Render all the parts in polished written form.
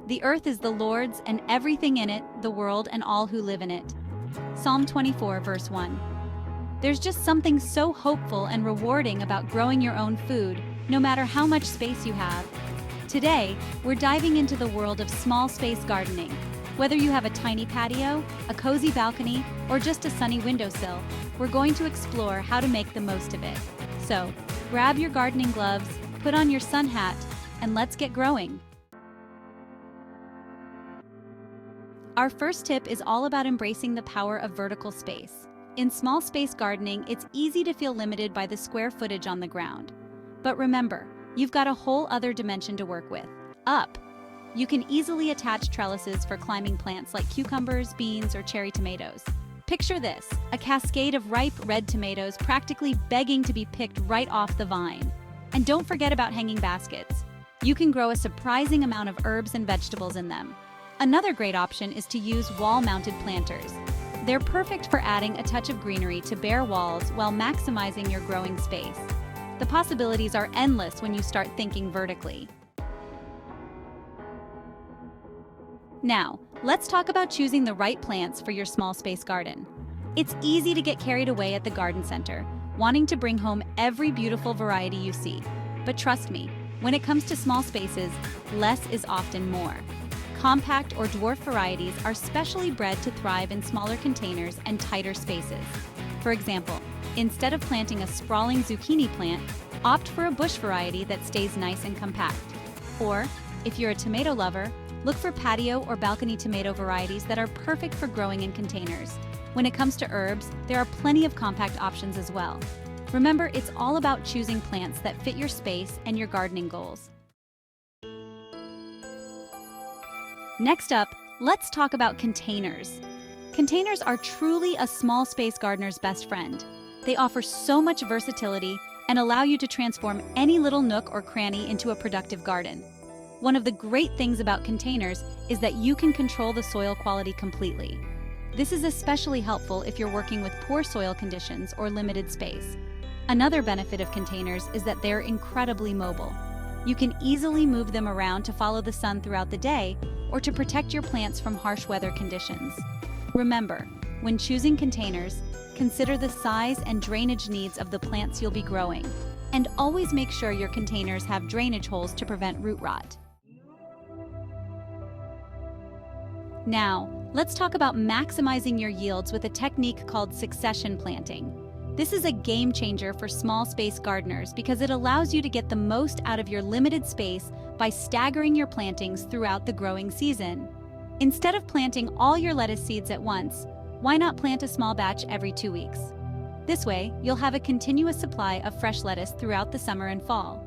The earth is the Lord's and everything in it, the world and all who live in it. Psalm 24, verse 1. There's just something so hopeful and rewarding about growing your own food, no matter how much space you have. Today, we're diving into the world of small space gardening. Whether you have a tiny patio, a cozy balcony, or just a sunny windowsill, we're going to explore how to make the most of it. So, grab your gardening gloves, put on your sun hat, and let's get growing. Our first tip is all about embracing the power of vertical space. In small space gardening, it's easy to feel limited by the square footage on the ground. But remember, you've got a whole other dimension to work with: up. You can easily attach trellises for climbing plants like cucumbers, beans, or cherry tomatoes. Picture this: a cascade of ripe red tomatoes practically begging to be picked right off the vine. And don't forget about hanging baskets. You can grow a surprising amount of herbs and vegetables in them. Another great option is to use wall-mounted planters. They're perfect for adding a touch of greenery to bare walls while maximizing your growing space. The possibilities are endless when you start thinking vertically. Now, let's talk about choosing the right plants for your small space garden. It's easy to get carried away at the garden center, wanting to bring home every beautiful variety you see. But trust me, when it comes to small spaces, less is often more. Compact or dwarf varieties are specially bred to thrive in smaller containers and tighter spaces. For example, instead of planting a sprawling zucchini plant, opt for a bush variety that stays nice and compact. Or, if you're a tomato lover, look for patio or balcony tomato varieties that are perfect for growing in containers. When it comes to herbs, there are plenty of compact options as well. Remember, it's all about choosing plants that fit your space and your gardening goals. Next up, let's talk about containers. Containers are truly a small space gardener's best friend. They offer so much versatility and allow you to transform any little nook or cranny into a productive garden. One of the great things about containers is that you can control the soil quality completely. This is especially helpful if you're working with poor soil conditions or limited space. Another benefit of containers is that they're incredibly mobile. You can easily move them around to follow the sun throughout the day or to protect your plants from harsh weather conditions. Remember, when choosing containers, consider the size and drainage needs of the plants you'll be growing, and always make sure your containers have drainage holes to prevent root rot. Now, let's talk about maximizing your yields with a technique called succession planting. This is a game changer for small space gardeners because it allows you to get the most out of your limited space by staggering your plantings throughout the growing season. Instead of planting all your lettuce seeds at once, why not plant a small batch every 2 weeks? This way, you'll have a continuous supply of fresh lettuce throughout the summer and fall.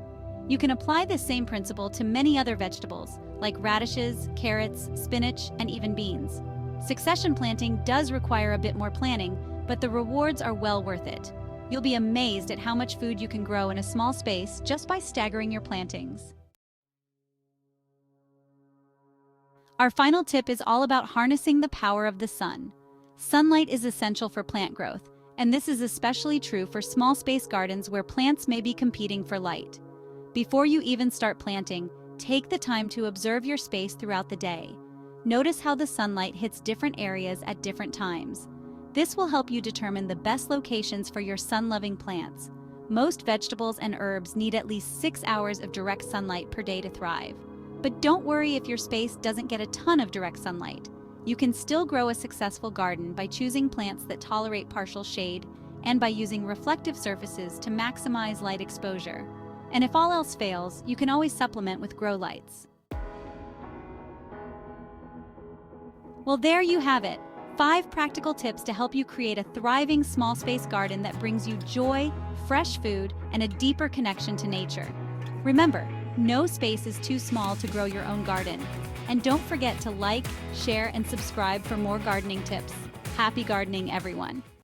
You can apply this same principle to many other vegetables, like radishes, carrots, spinach, and even beans. Succession planting does require a bit more planning, but the rewards are well worth it. You'll be amazed at how much food you can grow in a small space just by staggering your plantings. Our final tip is all about harnessing the power of the sun. Sunlight is essential for plant growth, and this is especially true for small space gardens where plants may be competing for light. Before you even start planting, take the time to observe your space throughout the day. Notice how the sunlight hits different areas at different times. This will help you determine the best locations for your sun-loving plants. Most vegetables and herbs need at least 6 hours of direct sunlight per day to thrive. But don't worry if your space doesn't get a ton of direct sunlight. You can still grow a successful garden by choosing plants that tolerate partial shade and by using reflective surfaces to maximize light exposure. And if all else fails, you can always supplement with grow lights. Well, there you have it. 5 practical tips to help you create a thriving small space garden that brings you joy, fresh food, and a deeper connection to nature. Remember, no space is too small to grow your own garden. And don't forget to like, share, and subscribe for more gardening tips. Happy gardening, everyone!